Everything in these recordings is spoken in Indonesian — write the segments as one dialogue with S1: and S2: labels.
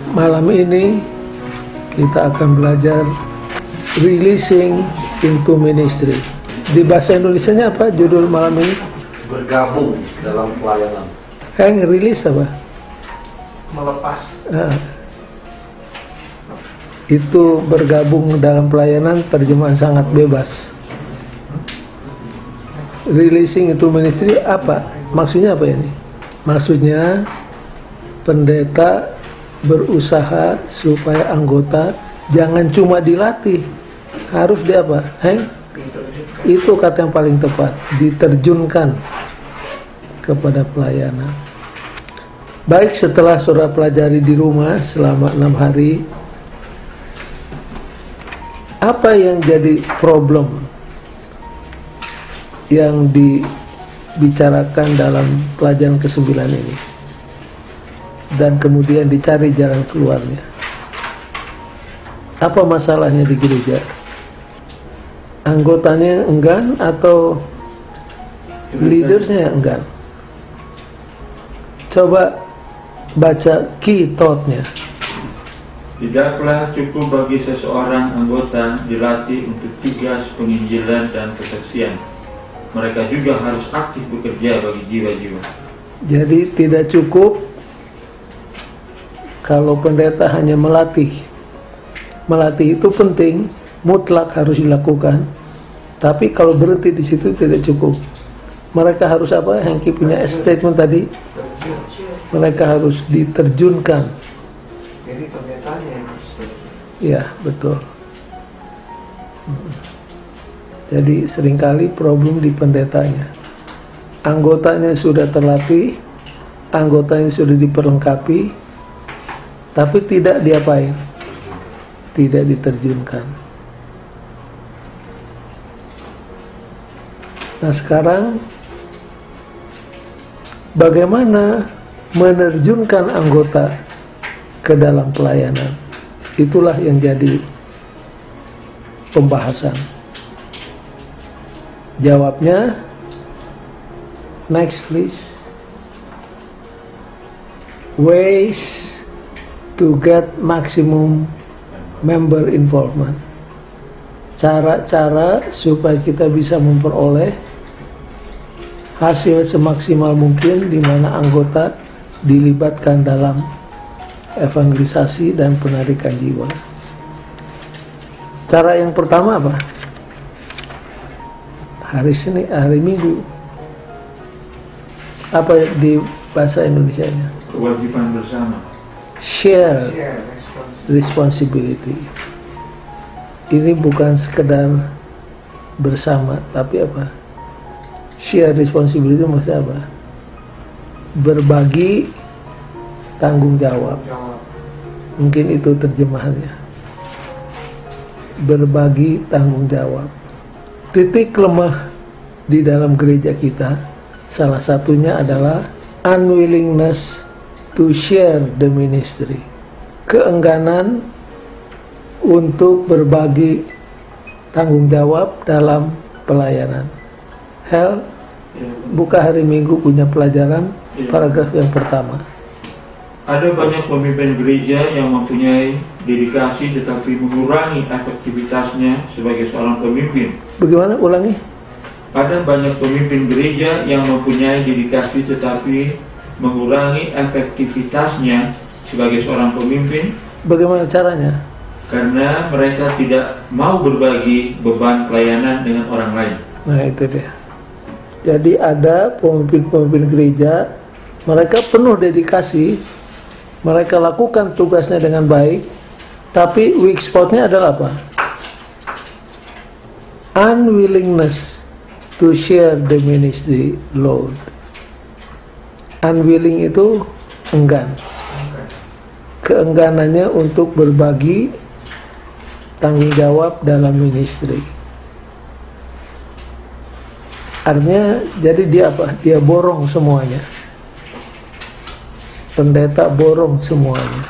S1: Malam ini kita akan belajar releasing into ministry. Di bahasa Indonesianya apa judul malam ini?
S2: Bergabung dalam pelayanan.
S1: Release apa?
S2: Melepas.
S1: Itu bergabung dalam pelayanan, terjemahan sangat bebas. Releasing into ministry apa? Maksudnya apa ini? Maksudnya pendeta berusaha supaya anggota jangan cuma dilatih, harus di apa? Itu kata yang paling tepat, diterjunkan kepada pelayanan. Baik, setelah saudara pelajari di rumah selama 6 hari, apa yang jadi problem yang dibicarakan dalam pelajaran ke-9 ini, dan kemudian dicari jalan keluarnya. Apa masalahnya di gereja? Anggotanya enggan atau leadersnya enggan? Coba baca key thought-nya.
S3: Tidaklah cukup bagi seseorang anggota dilatih untuk tugas penginjilan dan kesaksian. Mereka juga harus aktif bekerja bagi jiwa-jiwa. Jadi
S1: tidak cukup kalau pendeta hanya melatih. Melatih itu penting, mutlak harus dilakukan. Tapi kalau berhenti di situ tidak cukup. Mereka harus apa? Hengki punya statement tadi. Mereka harus diterjunkan.
S2: Jadi pendetanya yang harus terjun.
S1: Ya, betul. Jadi seringkali problem di pendetanya. Anggotanya sudah terlatih, anggotanya sudah diperlengkapi, tapi tidak diapain? Tidak diterjunkan. Nah sekarang bagaimana menerjunkan anggota ke dalam pelayanan? Itulah yang jadi pembahasan. Jawabnya, next please. Ways to get maximum member involvement. Cara-cara supaya kita bisa memperoleh hasil semaksimal mungkin di mana anggota dilibatkan dalam evangelisasi dan penarikan jiwa. Cara yang pertama apa? Hari Senin, hari Minggu. Apa di bahasa Indonesianya?
S3: Kewajiban bersama.
S1: Share responsibility. Ini bukan sekedar bersama, tapi apa? Share responsibility maksudnya apa? Berbagi tanggung jawab. Mungkin itu terjemahannya. Berbagi tanggung jawab. Titik lemah di dalam gereja kita, salah satunya adalah unwillingness to share the ministry. Keengganan untuk berbagi tanggung jawab dalam pelayanan. Buka hari Minggu punya pelajaran, paragraf yang pertama.
S3: Ada banyak pemimpin gereja yang mempunyai dedikasi tetapi mengurangi efektivitasnya sebagai seorang pemimpin.
S1: Bagaimana? Ulangi.
S3: Ada banyak pemimpin gereja yang mempunyai dedikasi tetapi mengurangi efektivitasnya sebagai seorang pemimpin.
S1: Bagaimana caranya?
S3: Karena mereka tidak mau berbagi beban pelayanan dengan orang lain.
S1: Nah itu dia. Jadi ada pemimpin-pemimpin gereja, mereka penuh dedikasi, mereka lakukan tugasnya dengan baik, tapi weak spotnya adalah apa? Unwillingness to share the ministry load. Unwilling itu enggan. Keengganannya untuk berbagi tanggung jawab dalam ministry. Artinya jadi dia apa? Dia borong semuanya. Pendeta borong semuanya.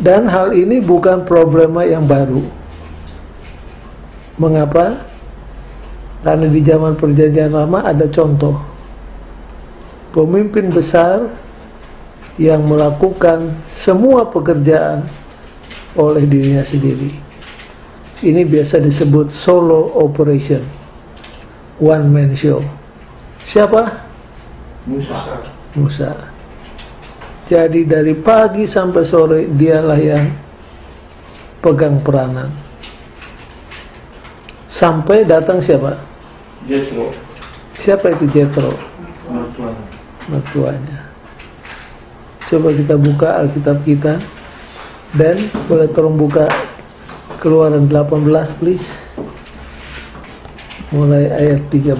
S1: Dan hal ini bukan problema yang baru. Mengapa? Karena di zaman perjanjian lama ada contoh. Pemimpin besar yang melakukan semua pekerjaan oleh dirinya sendiri. Ini biasa disebut solo operation, one man show. Siapa? Musa. Jadi dari pagi sampai sore dialah yang pegang peranan. Sampai datang siapa?
S3: Jethro.
S1: Siapa itu Jethro? Mertuanya. Coba kita buka Alkitab kita, dan boleh tolong buka Keluaran 18 please, mulai ayat 13.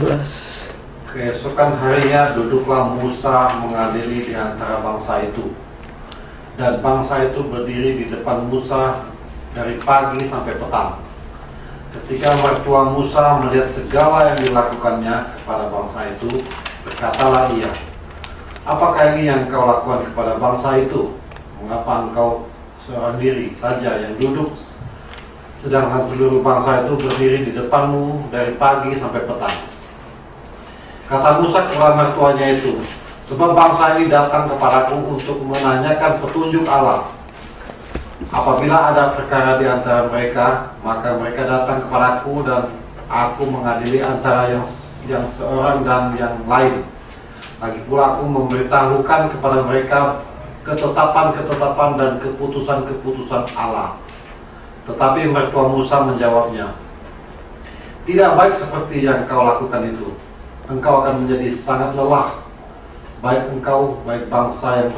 S2: Keesokan harinya duduklah Musa mengadili di antara bangsa itu, dan bangsa itu berdiri di depan Musa dari pagi sampai petang. Ketika mertua Musa melihat segala yang dilakukannya kepada bangsa itu, berkatalah ia, apakah ini yang kau lakukan kepada bangsa itu? Mengapa engkau seorang diri saja yang duduk, sedangkan seluruh bangsa itu berdiri di depanmu dari pagi sampai petang? Kata Musa kepada mertuanya itu, sebab bangsa ini datang kepadaku untuk menanyakan petunjuk Allah. Apabila ada perkara di antara mereka, maka mereka datang kepadaku dan aku mengadili antara yang seorang dan yang lain. Lagi pula aku memberitahukan kepada mereka ketetapan-ketetapan dan keputusan-keputusan Allah. Tetapi mertua Musa menjawabnya, tidak baik seperti yang kau lakukan itu. Engkau akan menjadi sangat lelah, baik engkau, baik bangsa yang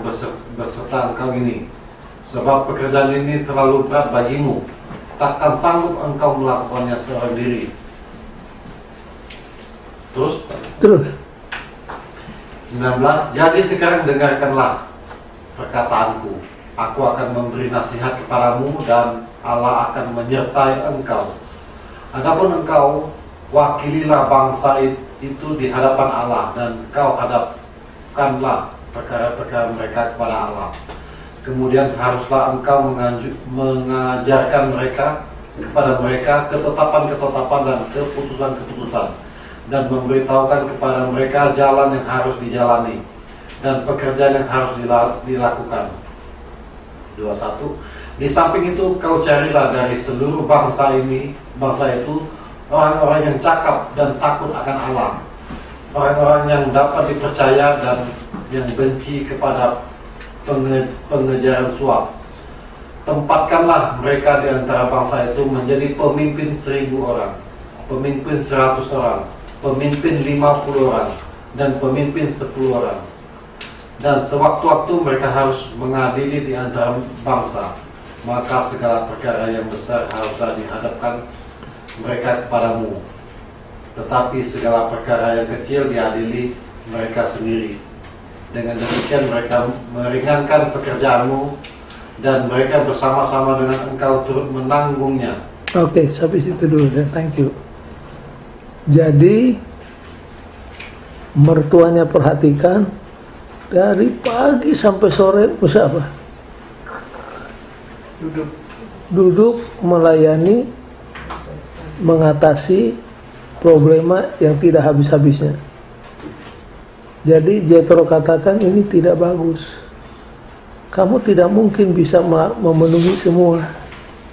S2: beserta engkau ini. Sebab pekerjaan ini terlalu berat bagimu, takkan sanggup engkau melakukannya seorang diri. Terus 19, jadi sekarang dengarkanlah perkataanku. Aku akan memberi nasihat kepadamu dan Allah akan menyertai engkau. Adapun engkau, wakililah bangsa itu di hadapan Allah, dan engkau hadapkanlah perkara-perkara mereka kepada Allah. Kemudian haruslah engkau mengajarkan kepada mereka ketetapan-ketetapan dan keputusan-keputusan, dan memberitahukan kepada mereka jalan yang harus dijalani dan pekerjaan yang harus dilakukan. 21. Di samping itu kau carilah dari seluruh bangsa itu orang-orang yang cakap dan takut akan Allah, orang-orang yang dapat dipercaya dan yang benci kepada pengejaran suap. Tempatkanlah mereka di antara bangsa itu menjadi pemimpin 1000 orang, pemimpin 100 orang, pemimpin 50 orang, dan pemimpin 10 orang. Dan sewaktu-waktu mereka harus mengadili di antara bangsa. Maka segala perkara yang besar haruslah dihadapkan mereka kepadamu, tetapi segala perkara yang kecil diadili mereka sendiri. Dengan demikian mereka meringankan pekerjaanmu, dan mereka bersama-sama dengan engkau turut menanggungnya.
S1: Oke, sampai situ dulu ya, thank you. Jadi mertuanya perhatikan dari pagi sampai sore Musa apa? Duduk melayani, mengatasi problema yang tidak habis-habisnya. Jadi Jethro katakan ini tidak bagus. Kamu tidak mungkin bisa memenuhi semua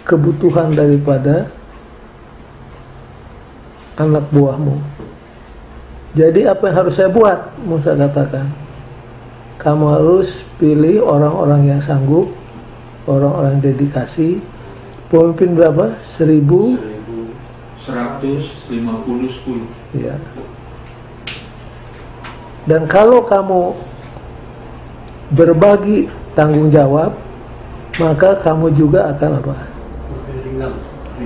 S1: kebutuhan daripada anak buahmu. Jadi apa yang harus saya buat? Musa katakan, kamu harus pilih orang-orang yang sanggup, orang-orang dedikasi. Pemimpin berapa?
S3: 1150
S1: ya. Dan kalau kamu berbagi tanggung jawab, maka kamu juga akan apa?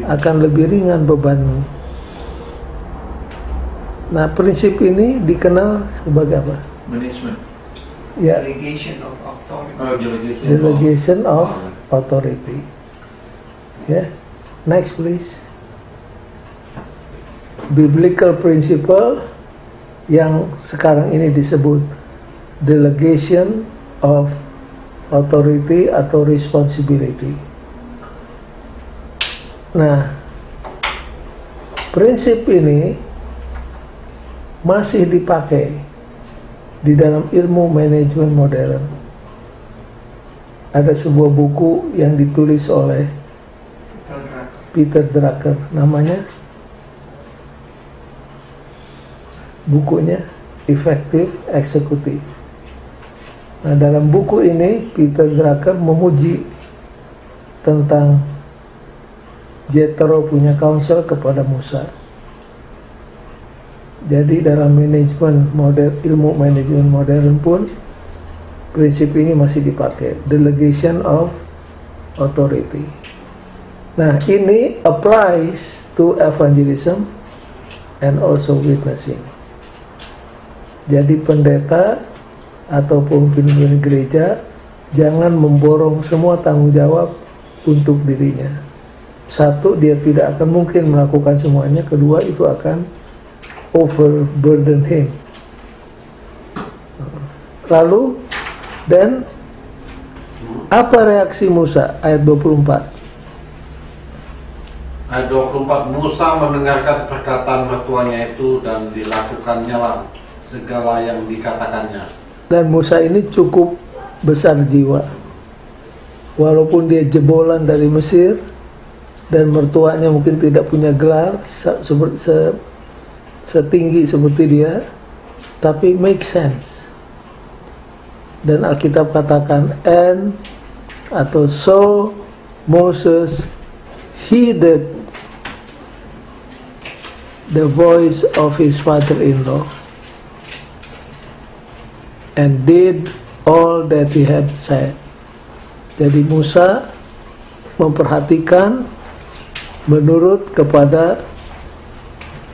S1: Akan lebih ringan bebanmu. Nah, prinsip ini dikenal sebagai apa?
S3: Management.
S1: Ya.
S4: Delegation of authority.
S1: Delegation of authority. Ya. Next please. Biblical principle yang sekarang ini disebut delegation of authority atau responsibility. Nah, prinsip ini masih dipakai di dalam ilmu manajemen modern. Ada sebuah buku yang ditulis oleh Peter Drucker, namanya bukunya Effective Executive. Nah, dalam buku ini Peter Drucker memuji tentang Jethro punya counsel kepada Musa. Jadi dalam manajemen modern, ilmu manajemen modern pun prinsip ini masih dipakai, delegation of authority. Nah, ini applies to evangelism and also witnessing. Jadi pendeta ataupun pimpinan gereja jangan memborong semua tanggung jawab untuk dirinya. Satu, dia tidak akan mungkin melakukan semuanya. Kedua, itu akan overburden him. Lalu, dan apa reaksi Musa? Ayat 24.
S2: Ayat 24, Musa mendengarkan perkataan mertuanya itu dan dilakukannya lah segala yang dikatakannya.
S1: Dan Musa ini cukup besar jiwa. Walaupun dia jebolan dari Mesir dan mertuanya mungkin tidak punya gelar setinggi seperti dia, tapi make sense. Dan Alkitab katakan, and atau so Moses heeded the voice of his father-in-law and did all that he had said. Jadi Musa memperhatikan, menurut kepada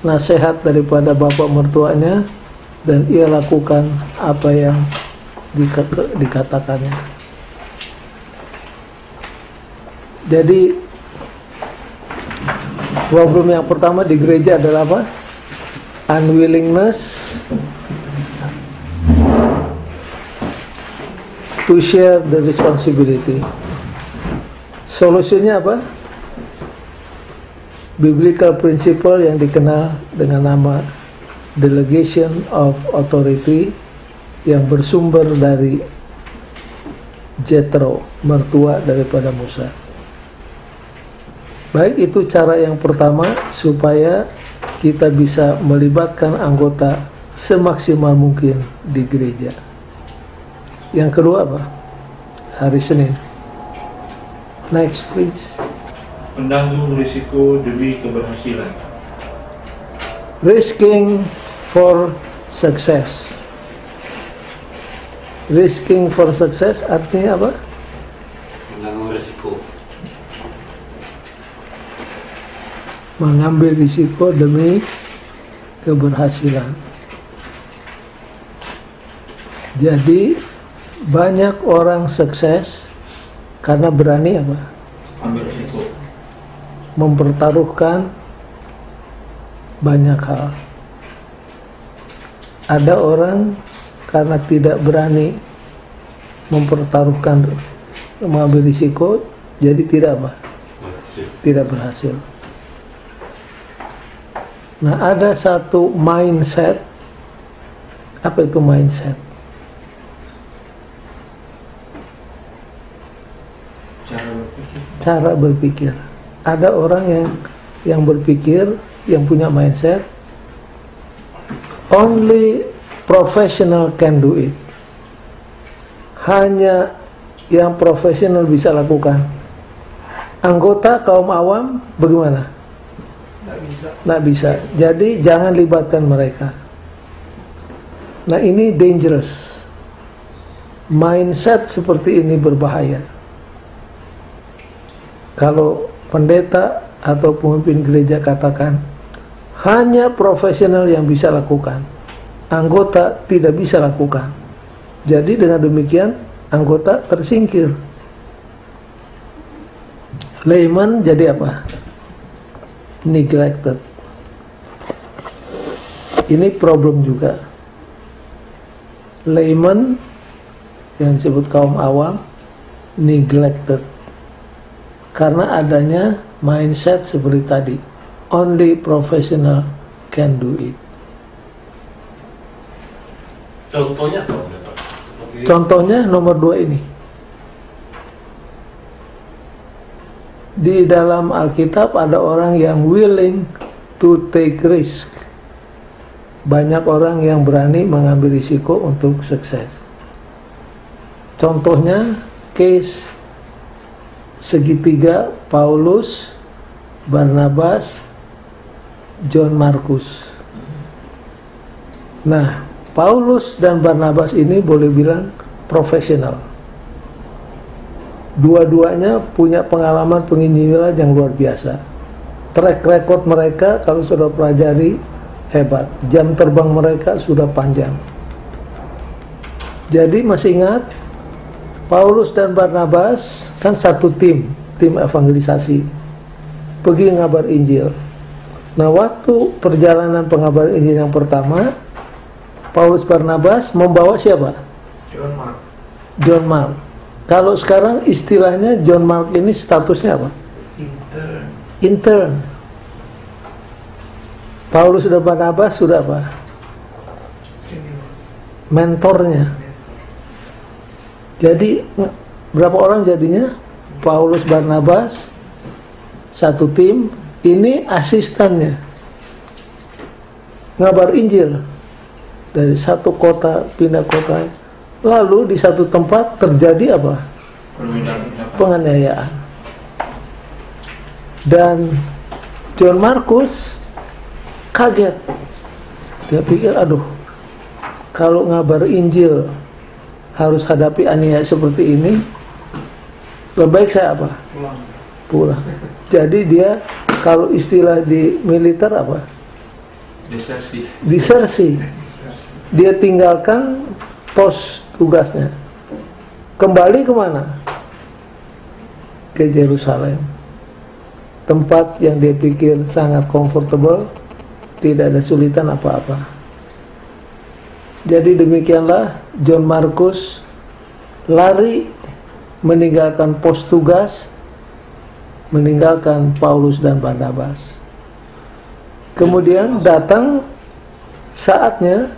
S1: nasihat daripada bapak mertuanya, dan ia lakukan apa yang dikatakannya. Jadi problem yang pertama di gereja adalah apa? Unwillingness to share the responsibility. Solusinya apa? Biblical principle yang dikenal dengan nama delegation of authority, yang bersumber dari Jethro, mertua daripada Musa. Baik, itu cara yang pertama supaya kita bisa melibatkan anggota semaksimal mungkin di gereja. Yang kedua apa? Hari Senin. Next please.
S3: Menanggung risiko demi keberhasilan.
S1: Risking for success. Risking for success artinya apa?
S2: Menanggung risiko.
S1: Mengambil risiko demi keberhasilan. Jadi banyak orang sukses karena berani apa?
S3: Ambil risiko.
S1: Mempertaruhkan banyak hal. Ada orang karena tidak berani mempertaruhkan, mengambil risiko, jadi tidak apa? Tidak berhasil. Nah, ada satu mindset. Apa itu mindset? Cara berpikir. Ada orang yang berpikir, yang punya mindset, only professional can do it. Hanya yang profesional bisa lakukan. Anggota kaum awam bagaimana? Nggak bisa. Jadi jangan libatkan mereka. Nah, ini dangerous. Mindset seperti ini berbahaya. Kalau pendeta atau pemimpin gereja katakan hanya profesional yang bisa lakukan, anggota tidak bisa lakukan. Jadi dengan demikian anggota tersingkir. Layman jadi apa? Neglected. Ini problem juga. Layman yang disebut kaum awam neglected karena adanya mindset seperti tadi, only professional can do it.
S2: Contohnya apa? Seperti
S1: Contohnya nomor 2 ini. Di dalam Alkitab ada orang yang willing to take risk. Banyak orang yang berani mengambil risiko untuk sukses. Contohnya case segitiga Paulus, Barnabas, John Markus. Nah, Paulus dan Barnabas ini boleh bilang profesional. Dua-duanya punya pengalaman penginjilan yang luar biasa. Track record mereka kalau sudah pelajari hebat. Jam terbang mereka sudah panjang. Jadi masih ingat, Paulus dan Barnabas kan satu tim evangelisasi. Pergi ngabar Injil. Nah, waktu perjalanan pengabaran Injil yang pertama, Paulus Barnabas membawa siapa? John Mark. Kalau sekarang istilahnya John Mark ini statusnya apa? Intern. Paulus dan Barnabas sudah apa? Mentornya. Jadi berapa orang jadinya? Paulus Barnabas satu tim, ini asistennya. Ngabar Injil dari satu kota pindah kota. Lalu di satu tempat terjadi apa? Penganiayaan. Dan John Markus kaget. Dia pikir, aduh, kalau ngabar Injil harus hadapi aniaya seperti ini, lebih baik saya apa? Pulang. Jadi dia, kalau istilah di militer apa? Disersi. Dia tinggalkan pos tugasnya. Kembali kemana? Ke Yerusalem. Tempat yang dia pikir sangat comfortable, tidak ada sulitan apa-apa. Jadi demikianlah John Markus lari meninggalkan pos tugas, meninggalkan Paulus dan Barnabas. Kemudian datang saatnya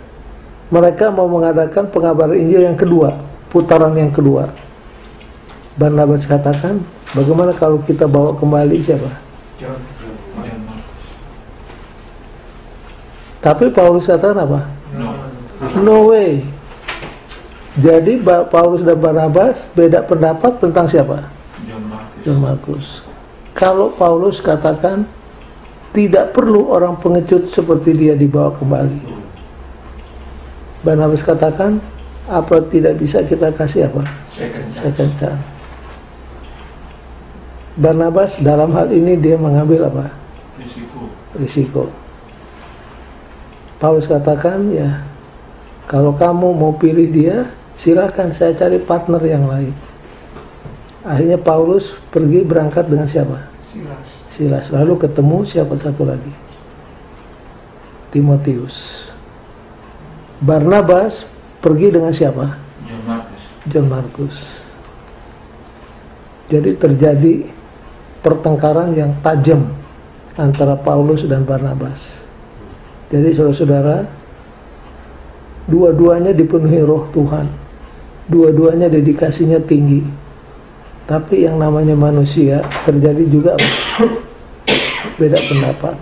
S1: mereka mau mengadakan pengabaran Injil yang kedua, putaran yang kedua. Barnabas katakan, bagaimana kalau kita bawa kembali siapa? John. Tapi Paulus katakan apa? No way. Jadi Paulus dan Barnabas beda pendapat tentang siapa? John Markus. Kalau Paulus katakan tidak perlu orang pengecut seperti dia dibawa kembali. Barnabas katakan, apa tidak bisa kita kasih apa? Second chance. Barnabas dalam hal ini dia mengambil apa? Risiko. Paulus katakan, ya, kalau kamu mau pilih dia, silakan, saya cari partner yang lain. Akhirnya Paulus pergi berangkat dengan siapa? Silas. Lalu ketemu siapa satu lagi? Timotius. Barnabas pergi dengan siapa? John Markus. Jadi terjadi pertengkaran yang tajam antara Paulus dan Barnabas. Jadi saudara-saudara, dua-duanya dipenuhi roh Tuhan. Dua-duanya dedikasinya tinggi. Tapi yang namanya manusia terjadi juga beda pendapat.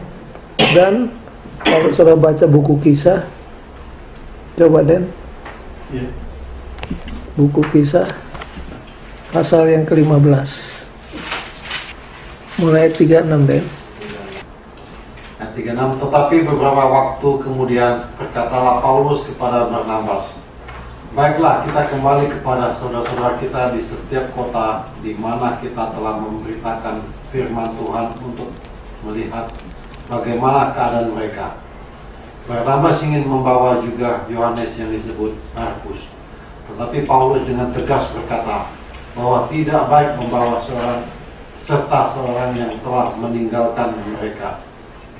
S1: Dan kalau saudara baca buku Kisah, coba Den, buku Kisah pasal yang ke-15 mulai 36 Den.
S2: 36. Tetapi beberapa waktu kemudian berkatalah Paulus kepada Barnabas, baiklah, kita kembali kepada saudara-saudara kita di setiap kota di mana kita telah memberitakan firman Tuhan untuk melihat bagaimana keadaan mereka. Barnabas ingin membawa juga Yohanes yang disebut Markus, tetapi Paulus dengan tegas berkata bahwa tidak baik membawa seorang yang telah meninggalkan mereka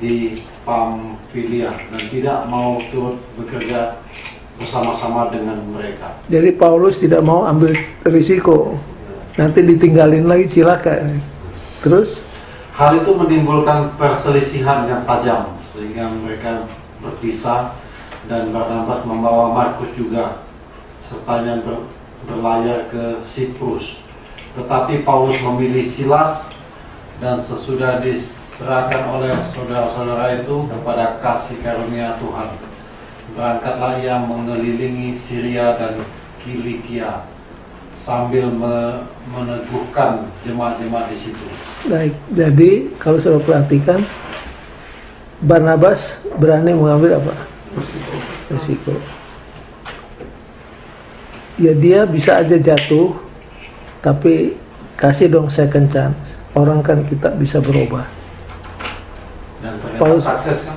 S2: di Pamfilia dan tidak mau turut bekerja bersama-sama dengan mereka.
S1: Jadi Paulus tidak mau ambil risiko, nanti ditinggalin lagi, cilaka. Terus
S2: hal itu menimbulkan perselisihan yang tajam sehingga mereka berpisah dan Barnabas membawa Markus juga sertanya berlayar ke Siprus. Tetapi Paulus memilih Silas, dan sesudah diserahkan oleh saudara-saudara itu kepada kasih karunia Tuhan, berangkatlah ia mengelilingi Syria dan Kilikia sambil meneguhkan jemaat-jemaat di situ.
S1: Baik, jadi kalau saudara perhatikan, Barnabas berani mengambil apa? Risiko. Ya dia bisa aja jatuh, tapi kasih dong second chance. Orang kan kita bisa berubah.
S2: Dan ternyata
S1: Paulus
S2: sukses kan?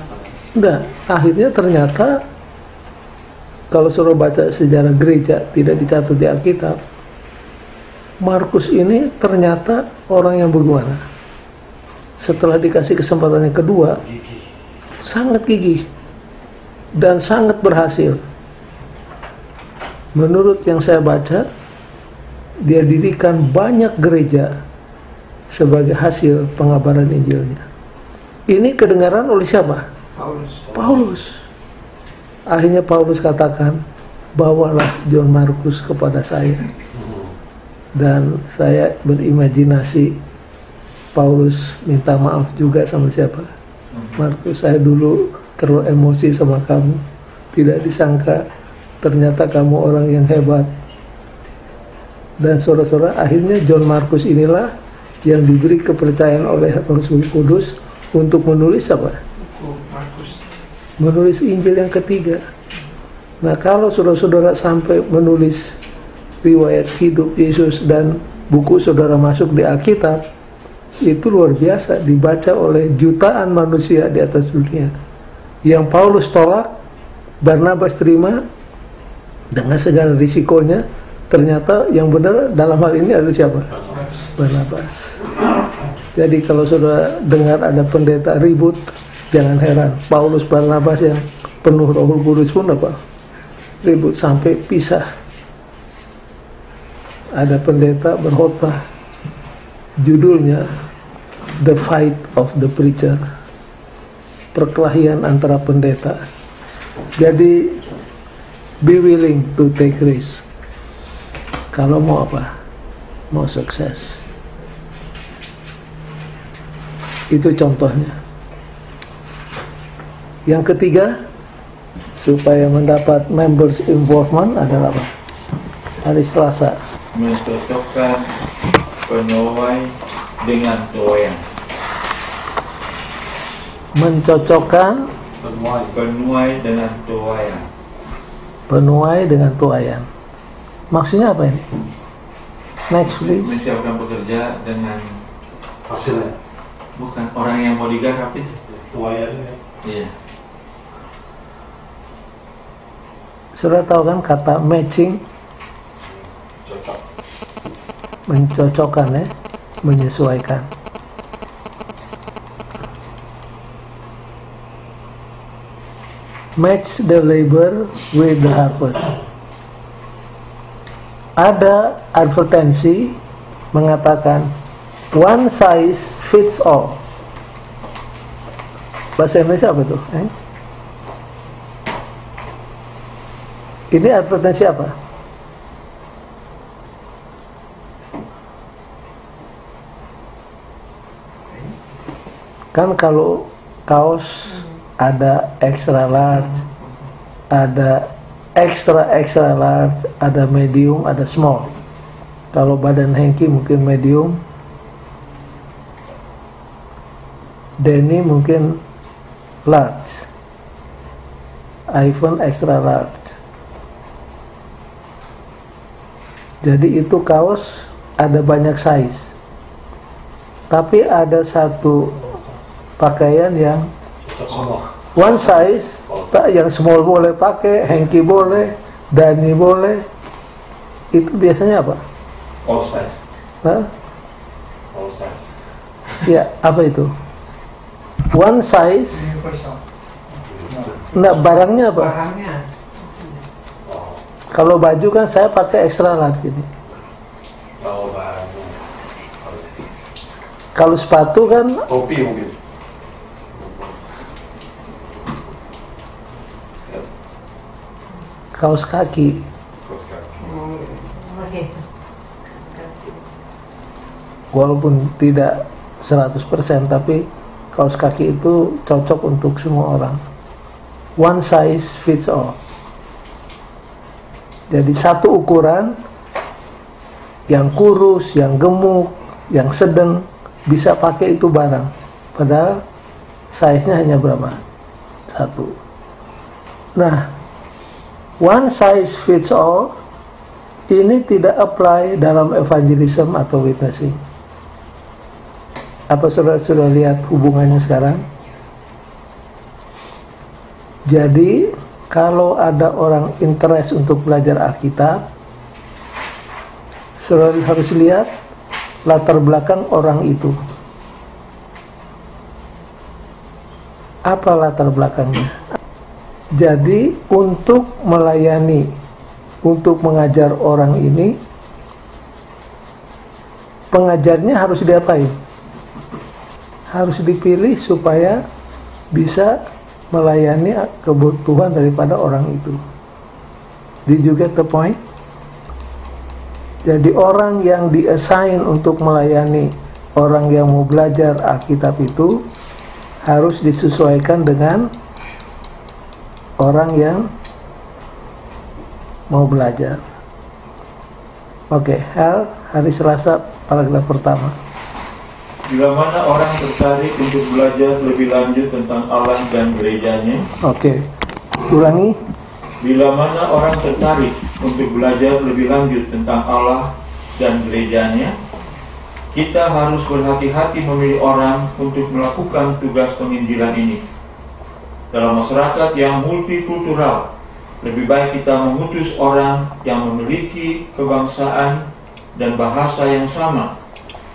S1: enggak, akhirnya ternyata kalau saudara baca sejarah gereja tidak dicatat di Alkitab, Markus ini ternyata orang yang bagaimana? Setelah dikasih kesempatan yang kedua,
S2: Gigi.
S1: sangat gigih dan sangat berhasil. Menurut yang saya baca, dia dirikan banyak gereja sebagai hasil pengabaran Injilnya. Ini kedengaran oleh siapa? Paulus. Akhirnya Paulus katakan, bawalah John Markus kepada saya. Dan saya berimajinasi Paulus minta maaf juga sama siapa? Markus, saya dulu terlalu emosi sama kamu. Tidak disangka ternyata kamu orang yang hebat. Dan saudara-saudara, akhirnya John Markus inilah yang diberi kepercayaan oleh Roh Kudus untuk menulis apa? Menulis Injil yang ketiga. Nah, kalau saudara-saudara sampai menulis riwayat hidup Yesus dan buku saudara masuk di Alkitab, itu luar biasa, dibaca oleh jutaan manusia di atas dunia. Yang Paulus tolak, Barnabas terima dengan segala risikonya. Ternyata yang benar dalam hal ini adalah siapa? Barnabas. Jadi kalau saudara dengar ada pendeta ribut, jangan heran. Paulus Barnabas yang penuh Roh Kudus pun apa? Ribut sampai pisah. Ada pendeta berkhotbah, judulnya The Fight of the Preacher, perkelahian antara pendeta. Jadi be willing to take risk kalau mau apa? Mau sukses. Itu contohnya. Yang ketiga, supaya mendapat members involvement adalah apa? Hari Selasa,
S3: mencocokkan penuai dengan tuayan.
S1: Mencocokkan
S3: Penuai dengan tuayan.
S1: penuai dengan tuayan. Maksudnya apa ini? Next please.
S3: Mensiapkan pekerja dengan
S2: Hasilnya
S3: bukan orang yang mau digarap itu.
S2: tuayannya.
S3: Iya.
S1: Saudara tahu kan kata matching?
S2: Cocok.
S1: Mencocokkan ya, menyesuaikan. Match the labor with the harvest. Ada advertensi mengatakan one size fits all. Bahasa Indonesia apa tuh? Ini advertensi apa? Kan kalau kaos ada extra large, ada extra large, ada medium, ada small. Kalau badan Hengki mungkin medium, Denny mungkin large, Ivan extra large. Jadi itu kaos ada banyak size. Tapi ada satu pakaian yang
S2: Cocok semua.
S1: one size, yang small boleh pakai, Hengki boleh, Dani boleh. Itu biasanya apa?
S2: All size.
S1: Hah?
S2: All size.
S1: Ya, apa itu? One size. Nah, barangnya apa?
S2: Oh,
S1: Kalau baju kan saya pakai extra large ini.
S2: bawa barangnya.
S1: Kalau sepatu kan
S2: Topi mungkin.
S1: kaos kaki. Walaupun tidak 100%, tapi kaos kaki itu cocok untuk semua orang. One size fits all. Jadi satu ukuran, yang kurus, yang gemuk, yang sedang bisa pakai itu barang. Padahal size-nya hanya berapa? Satu. Nah, one size fits all ini tidak apply dalam evangelism atau witnessing. Apa saudara sudah lihat hubungannya sekarang? Jadi kalau ada orang interest untuk belajar Alkitab, saudara harus lihat latar belakang orang itu. Apa latar belakangnya? Jadi untuk melayani, untuk mengajar orang ini, pengajarnya harus diapain? Harus dipilih supaya bisa melayani kebutuhan daripada orang itu. Did you get the point? Jadi orang yang di-assign untuk melayani orang yang mau belajar Alkitab itu harus disesuaikan dengan orang yang mau belajar. Oke, hari Selasa paragraf pertama.
S3: Bila mana orang tertarik untuk belajar lebih lanjut tentang Allah dan gerejanya.
S1: Oke, ulangi.
S3: Bila mana orang tertarik untuk belajar lebih lanjut tentang Allah dan gerejanya, kita harus berhati-hati memilih orang untuk melakukan tugas penginjilan ini. Dalam masyarakat yang multikultural, lebih baik kita mengutus orang yang memiliki kebangsaan dan bahasa yang sama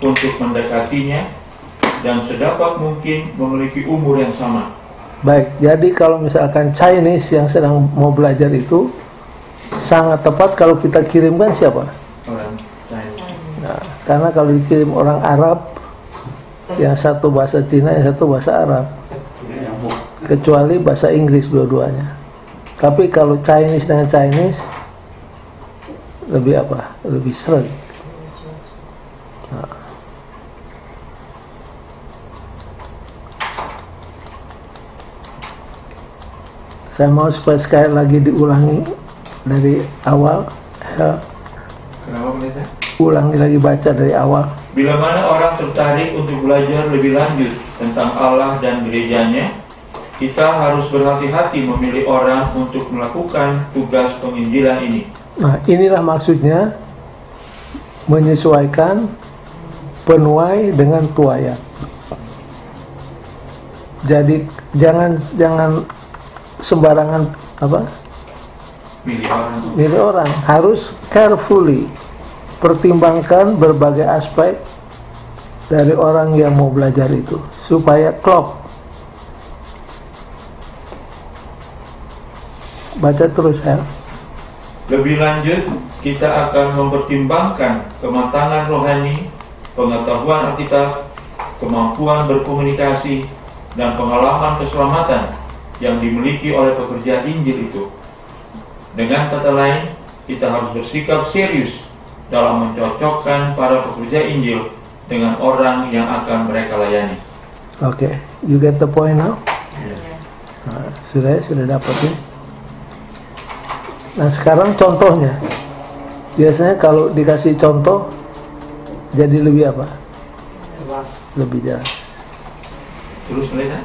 S3: untuk mendekatinya dan sedapat mungkin memiliki umur yang sama.
S1: Baik, jadi kalau misalkan Chinese yang sedang mau belajar itu sangat tepat kalau kita kirimkan siapa?
S3: Orang Chinese.
S1: Nah, karena kalau dikirim orang Arab, yang satu bahasa Cina, yang satu bahasa Arab, kecuali bahasa Inggris dua-duanya. Tapi kalau Chinese dengan Chinese lebih apa? Lebih seret. Nah. Saya mau supaya sekali lagi diulangi dari awal.
S3: Kenapa pendeta?
S1: Ulangi lagi baca dari awal.
S3: Bila mana orang tertarik untuk belajar lebih lanjut tentang Allah dan gerejanya, kita harus berhati-hati memilih orang untuk melakukan tugas penginjilan ini.
S1: Nah, inilah maksudnya menyesuaikan penuai dengan tuayan. Jadi jangan sembarangan milih orang, harus carefully pertimbangkan berbagai aspek dari orang yang mau belajar itu supaya klop. Baca terus ya.
S3: Lebih lanjut, kita akan mempertimbangkan kematangan rohani, pengetahuan Alkitab, kemampuan berkomunikasi, dan pengalaman keselamatan yang dimiliki oleh pekerja Injil itu. Dengan kata lain, kita harus bersikap serius dalam mencocokkan para pekerja Injil dengan orang yang akan mereka layani.
S1: Oke, you get the point now? Nah, sudah dapat ya. Nah, sekarang contohnya. Biasanya kalau dikasih contoh jadi lebih apa? Lebih jelas.
S3: Terus melihat.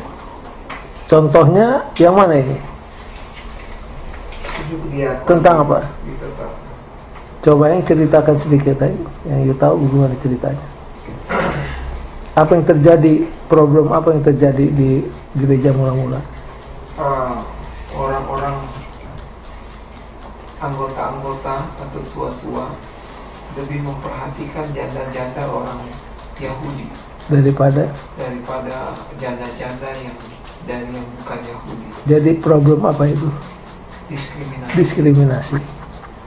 S1: Contohnya yang mana ini? Tentang apa? Coba yang ceritakan sedikit aja, yang you tahu gimana ceritanya. Apa yang terjadi, problem apa yang terjadi di gereja mula-mula?
S4: Orang-orang anggota-anggota atau tua-tua lebih memperhatikan janda-janda orang Yahudi
S1: daripada
S4: janda-janda yang dari yang bukan Yahudi.
S1: Jadi problem apa itu? Diskriminasi.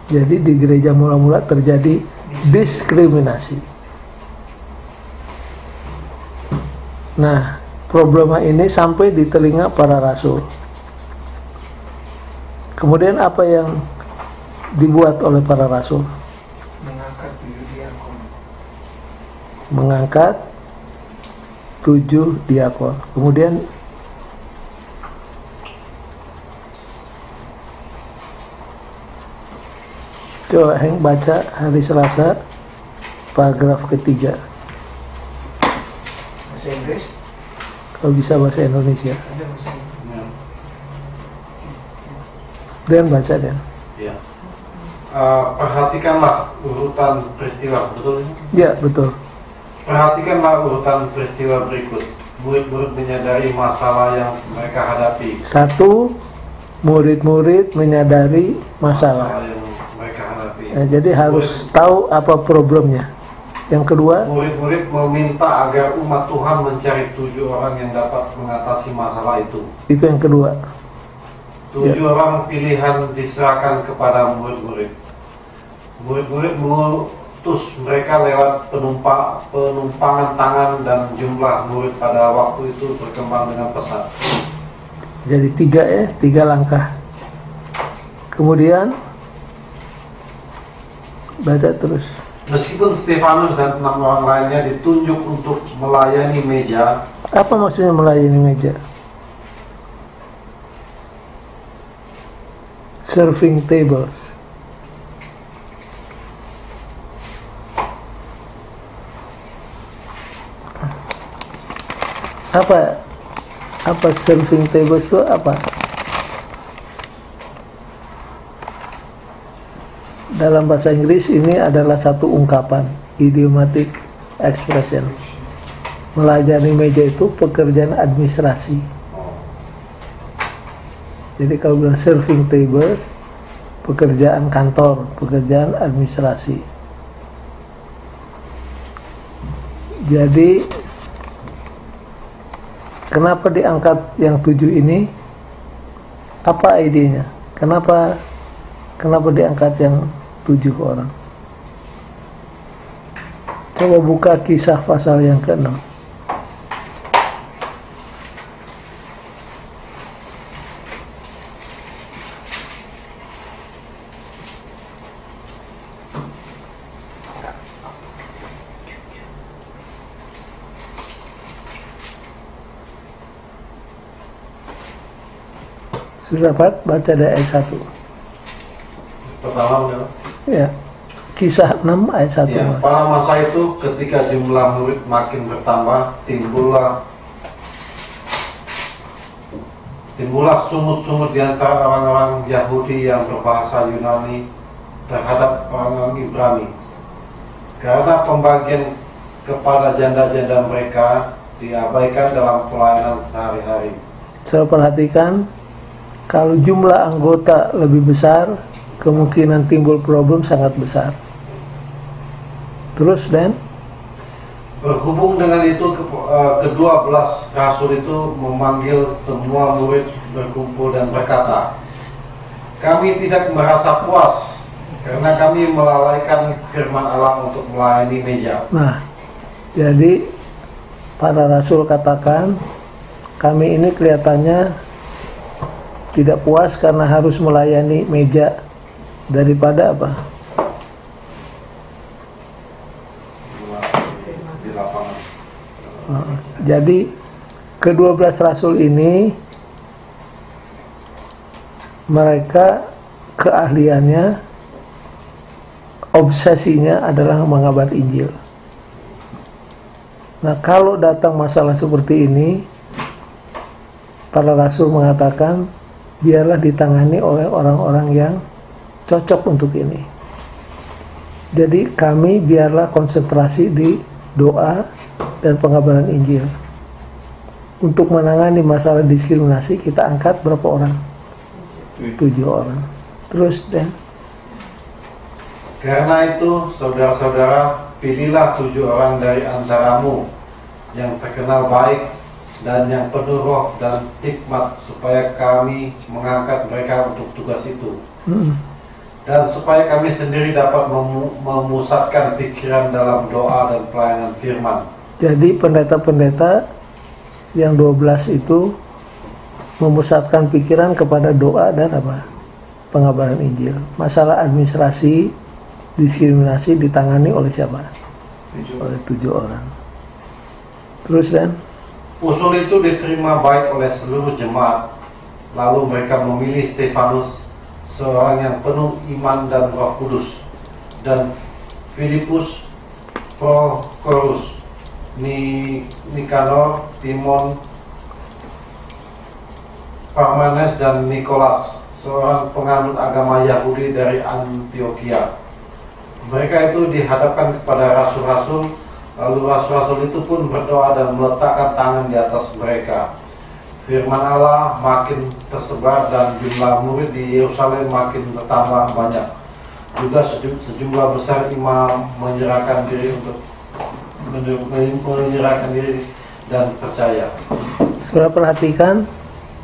S1: Jadi di gereja mula-mula terjadi diskriminasi. Nah, problema ini sampai di telinga para rasul. Kemudian apa yang dibuat oleh para rasul?
S4: Mengangkat 7 diakon.
S1: Mengangkat 7 diakon. Kemudian coba Heng baca hari Selasa paragraf ketiga.
S4: Bahasa Inggris?
S1: Kalau bisa bahasa Indonesia.
S4: Ada bahasa Inggris.
S1: Dan baca dan.
S2: Ya. Perhatikanlah urutan peristiwa, betul ini?
S1: Ya, betul.
S2: Perhatikanlah urutan peristiwa berikut. Murid-murid menyadari masalah yang mereka hadapi.
S1: 1. Murid-murid menyadari masalah.
S2: yang mereka hadapi.
S1: Jadi harus tahu apa problemnya. Yang kedua,
S2: Murid-murid meminta agar umat Tuhan mencari 7 orang yang dapat mengatasi masalah itu.
S1: itu yang kedua.
S2: 7 orang pilihan diserahkan kepada murid-murid. Murid-murid mengutus mereka lewat penumpangan tangan, dan jumlah murid pada waktu itu berkembang dengan pesat.
S1: Jadi 3 langkah. Kemudian baca terus.
S2: Meskipun Stefanus dan 6 orang lainnya ditunjuk untuk melayani meja.
S1: Apa maksudnya melayani meja? Serving tables. Apa serving tables itu apa? Dalam bahasa Inggris ini adalah satu ungkapan, idiomatic expression. Melayani meja itu pekerjaan administrasi. Jadi kalau bilang serving tables, pekerjaan kantor, pekerjaan administrasi. Jadi kenapa diangkat yang 7 ini? Apa idenya? Kenapa diangkat yang 7 orang? Coba buka Kisah pasal yang ke-6. Sudah dapat baca dari ayat 1.
S2: Pertama,
S1: Ya. Kisah 6 ayat 1.
S2: ya, pada masa itu ketika jumlah murid makin bertambah, timbullah sumut-sumut di antara orang-orang Yahudi yang berbahasa Yunani terhadap orang-orang Ibrani, karena pembagian kepada janda-janda mereka diabaikan dalam pelayanan sehari-hari.
S1: Saya perhatikan, kalau jumlah anggota lebih besar, kemungkinan timbul problem sangat besar. Terus dan
S2: Berhubung dengan itu, ke-12 rasul itu memanggil semua murid berkumpul dan berkata, "Kami tidak merasa puas karena kami melalaikan firman Allah untuk melayani meja."
S1: nah, jadi para rasul katakan, kami ini kelihatannya tidak puas karena harus melayani meja daripada apa?
S2: Di lapangan.
S1: Jadi ke-12 rasul ini mereka keahliannya, obsesinya adalah mengabar Injil. Nah, kalau datang masalah seperti ini, para rasul mengatakan biarlah ditangani oleh orang-orang yang cocok untuk ini. Jadi kami biarlah konsentrasi di doa dan pengabaran Injil. Untuk menangani masalah diskriminasi kita angkat berapa orang? 7 orang. Terus dan
S2: Karena itu, saudara-saudara, pilihlah 7 orang dari antaramu yang terkenal baik dan yang penuh roh dan hikmat, supaya kami mengangkat mereka untuk tugas itu. Dan supaya kami sendiri dapat memusatkan pikiran dalam doa dan pelayanan firman.
S1: Jadi pendeta-pendeta yang 12 itu memusatkan pikiran kepada doa dan apa? pengabaran Injil. Masalah administrasi, diskriminasi ditangani oleh siapa? Oleh 7 orang. Terus Dan?
S2: Usul itu diterima baik oleh seluruh jemaat. Lalu mereka memilih Stefanus, seorang yang penuh iman dan Roh Kudus, dan Filipus, Prochorus, Nikanor, Timon, Parmenas, dan Nikolas, seorang penganut agama Yahudi dari Antioquia. Mereka itu dihadapkan kepada rasul-rasul, lalu rasul-rasul itu pun berdoa dan meletakkan tangan di atas mereka. Firman Allah makin tersebar dan jumlah murid di Yerusalem makin bertambah banyak. Juga sejumlah besar imam menyerahkan diri dan percaya.
S1: Saudara perhatikan,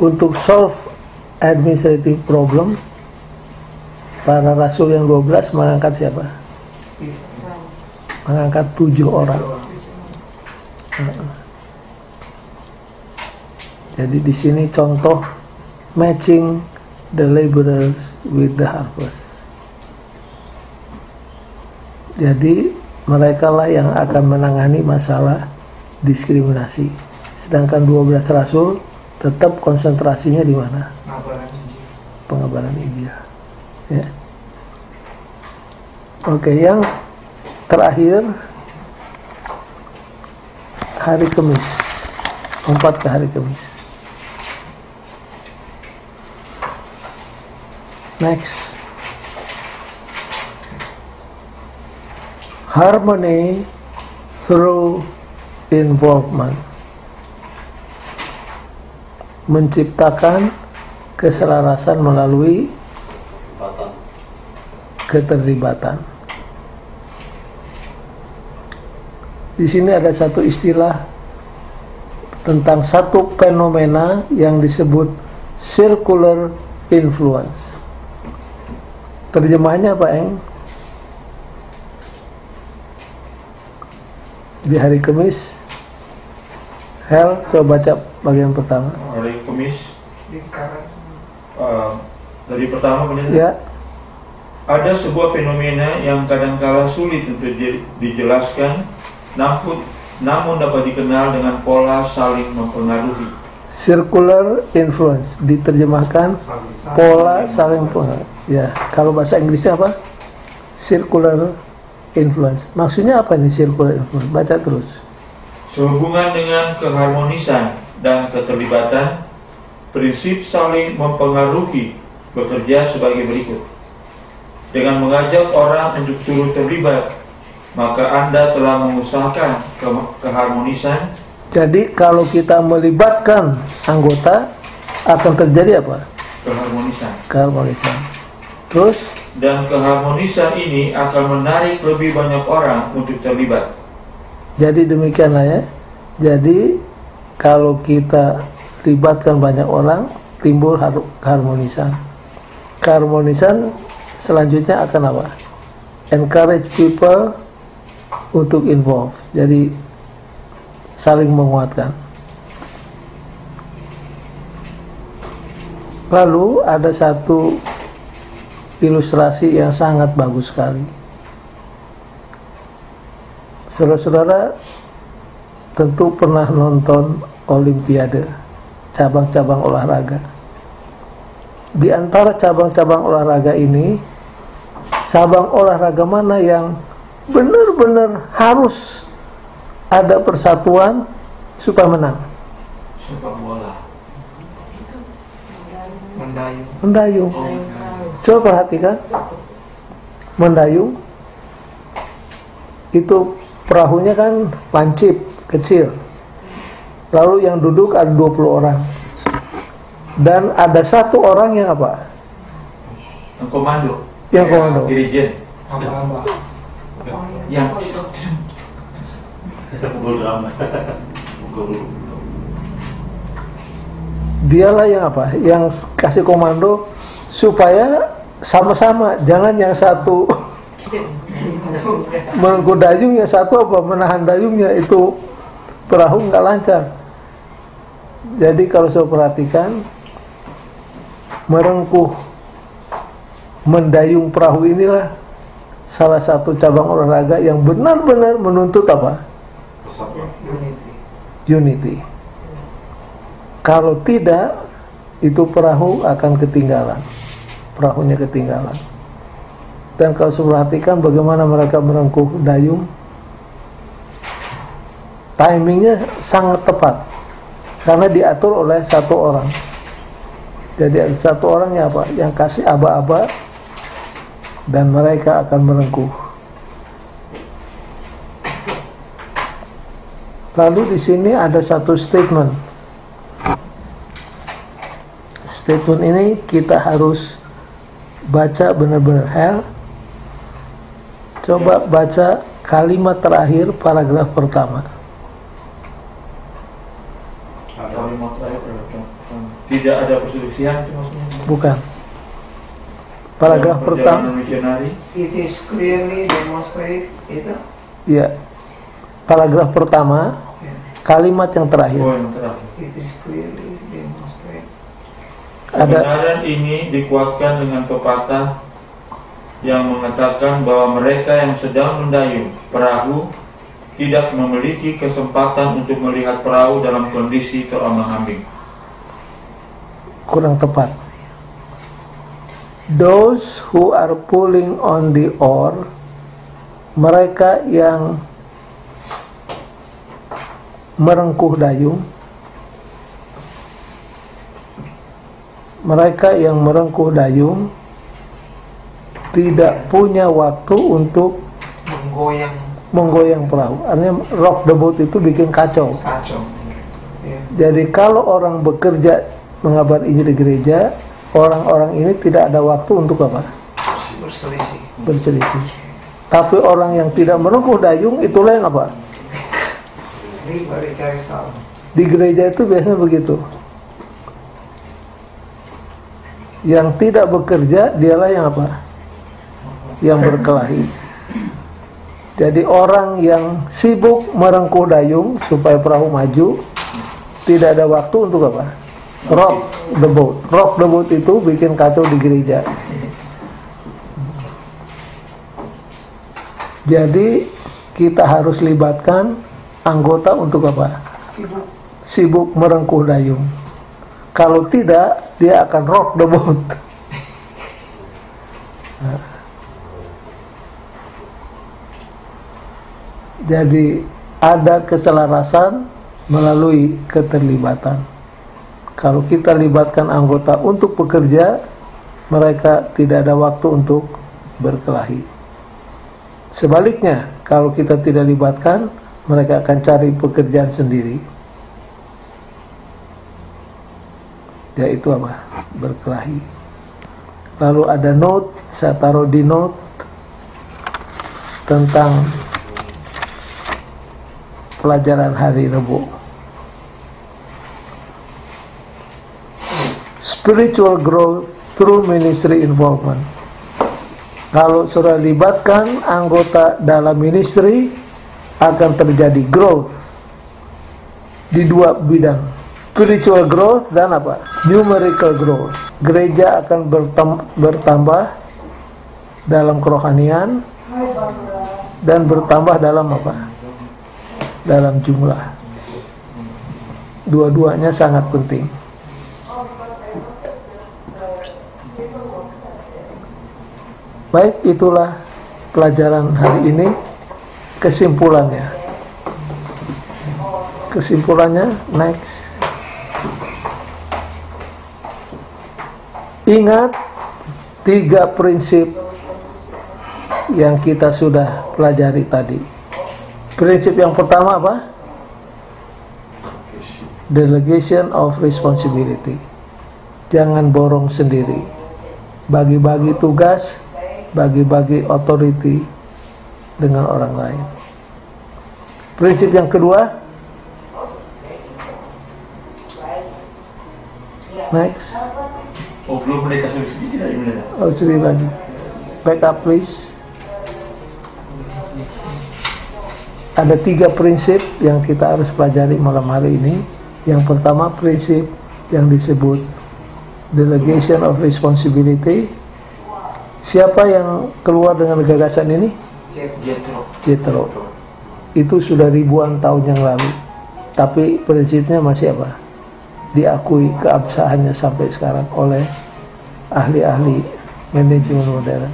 S1: untuk solve administrative problem, para rasul yang 12 mengangkat siapa? Mengangkat 7 orang. Jadi di sini contoh matching the laborers with the harvest. Jadi mereka lah yang akan menangani masalah diskriminasi. Sedangkan 12 rasul tetap konsentrasinya di mana? Pengabaran Injil. Ya. Oke, yang terakhir hari Kamis. 4 ke hari Kamis. Next. Harmony through involvement. Menciptakan keselarasan melalui keterlibatan. Di sini ada satu istilah tentang satu fenomena yang disebut circular influence. Terjemahannya apa, Eng? Di hari Kamis. Hel, coba baca bagian pertama.
S3: Hari Kamis. Dari pertama benar.
S1: Ya.
S3: Ada sebuah fenomena yang kadangkala sulit untuk dijelaskan, namun dapat dikenal dengan pola saling mempengaruhi.
S1: Circular influence diterjemahkan pola saling pengaruh. Ya, kalau bahasa Inggrisnya apa? Circular influence. Maksudnya apa nih circular influence? Baca terus.
S3: Sehubungan dengan keharmonisan dan keterlibatan, prinsip saling mempengaruhi bekerja sebagai berikut. Dengan mengajak orang untuk turut terlibat, maka Anda telah mengusahakan keharmonisan. Jadi
S1: kalau kita melibatkan anggota, akan terjadi apa? Keharmonisan. Terus?
S3: Dan keharmonisan ini akan menarik lebih banyak orang untuk terlibat.
S1: Jadi demikianlah ya. Jadi kalau kita libatkan banyak orang, timbul keharmonisan. Keharmonisan selanjutnya akan apa? Encourage people untuk involve. Jadi saling menguatkan. Lalu ada satu ilustrasi yang sangat bagus sekali. Saudara-saudara tentu pernah nonton Olimpiade, cabang-cabang olahraga. Di antara cabang-cabang olahraga ini, cabang olahraga mana yang benar-benar harus ada persatuan supaya menang?
S4: Sepak bola.
S1: Mendayung. Coba perhatikan, mendayung itu perahunya kan lancip, kecil. Lalu yang duduk ada 20 orang. Dan ada satu orang yang apa?
S3: Yang komando.
S1: Yang komando.
S3: Dirijen. Yang
S1: dialah yang apa? Yang kasih komando supaya sama-sama, jangan yang satu mengangkut dayung, yang satu apa menahan dayungnya, itu perahu nggak lancar. Jadi kalau saya perhatikan, merengkuh mendayung perahu inilah salah satu cabang olahraga yang benar-benar menuntut apa? Unity. Kalau tidak, itu perahu akan ketinggalan. Perahunya ketinggalan. Dan kalau perhatikan bagaimana mereka merengkuh dayung, timingnya sangat tepat karena diatur oleh satu orang. Jadi ada satu orangnya apa? Yang kasih aba-aba dan mereka akan merengkuh. Lalu di sini ada satu statement. Statement ini kita harus baca benar-benar hal. Coba baca kalimat terakhir paragraf pertama.
S3: Kalimat terakhir tidak ada perselisihan itu maksudnya?
S1: Bukan. Paragraf pertama.
S4: It is clearly demonstrate itu.
S1: Ya. Paragraf pertama, kalimat yang terakhir.
S3: Oh, yang terakhir.
S4: It is clearly demonstrate.
S3: Kebenaran ini dikuatkan dengan pepatah yang mengatakan bahwa mereka yang sedang mendayung perahu tidak memiliki kesempatan untuk melihat perahu dalam kondisi terombang-ambing.
S1: Kurang tepat. Those who are pulling on the oar, mereka yang merengkuh dayung, tidak punya waktu untuk menggoyang perahu. Artinya rock the boat itu bikin kacau.
S4: Ya.
S1: Jadi kalau orang bekerja mengabar Injil di gereja, orang-orang ini tidak ada waktu untuk apa? Berselisih. Tapi orang yang tidak merengkuh dayung, itulah yang apa? Di gereja itu biasanya begitu. Yang tidak bekerja, dialah yang apa? Yang berkelahi. Jadi orang yang sibuk merengkuh dayung supaya perahu maju, tidak ada waktu untuk apa? Rock the boat. Rock the boat itu bikin kacau di gereja. Jadi kita harus libatkan anggota untuk apa? Sibuk merengkuh dayung. Kalau tidak, dia akan rock the boat. Nah. Jadi ada keselarasan melalui keterlibatan. Kalau kita libatkan anggota untuk bekerja, mereka tidak ada waktu untuk berkelahi. Sebaliknya, kalau kita tidak libatkan, mereka akan cari pekerjaan sendiri. Yaitu apa? Berkelahi. Lalu ada note, saya taruh di note tentang pelajaran hari Rabu. Spiritual growth through ministry involvement. Kalau sudah libatkan anggota dalam ministry, akan terjadi growth di dua bidang, spiritual growth dan apa? Numerical growth. Gereja akan bertambah dalam kerohanian dan bertambah dalam apa? Dalam jumlah. Dua-duanya sangat penting. Baik, itulah pelajaran hari ini. Kesimpulannya, next. Ingat 3 prinsip yang kita sudah pelajari tadi. Prinsip yang pertama apa? Delegation of responsibility. Jangan borong sendiri. Bagi-bagi tugas, bagi-bagi authority dengan orang lain. Prinsip yang kedua, next.
S3: Oh, belum mereka sudah sedikit dari mereka.
S1: Oh, sedikit lagi. Back up please. Ada 3 prinsip yang kita harus pelajari malam hari ini. Yang pertama, prinsip yang disebut delegation of responsibility. Siapa yang keluar dengan gagasan ini? Jethro. Itu sudah ribuan tahun yang lalu. Tapi prinsipnya masih apa? Diakui keabsahannya sampai sekarang oleh ahli-ahli manajemen modern.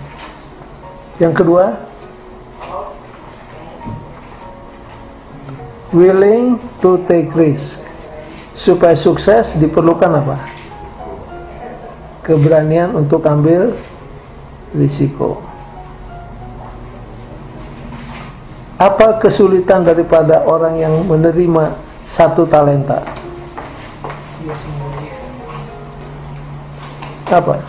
S1: Yang kedua, willing to take risk. Supaya sukses diperlukan apa? Keberanian untuk ambil risiko. Apa kesulitan daripada orang yang menerima satu talenta? Apa?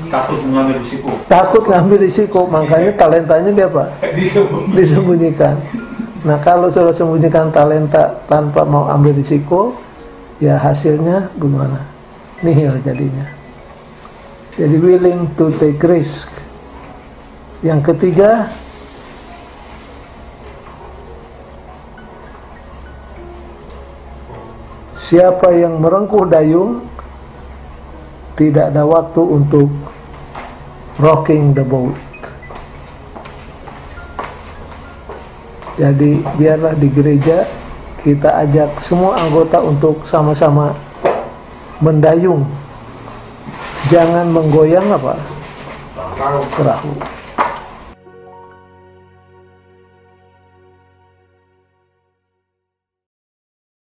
S3: Takut mengambil risiko.
S1: Takut ngambil risiko, makanya talentanya dia apa? Disembunyikan. Nah, kalau sudah sembunyikan talenta tanpa mau ambil risiko, ya hasilnya gimana? Nihil jadinya. Jadi willing to take risk. Yang ketiga, siapa yang merengkuh dayung tidak ada waktu untuk rocking the boat. Jadi biarlah di gereja kita ajak semua anggota untuk sama-sama mendayung, jangan menggoyang apa? Perahu.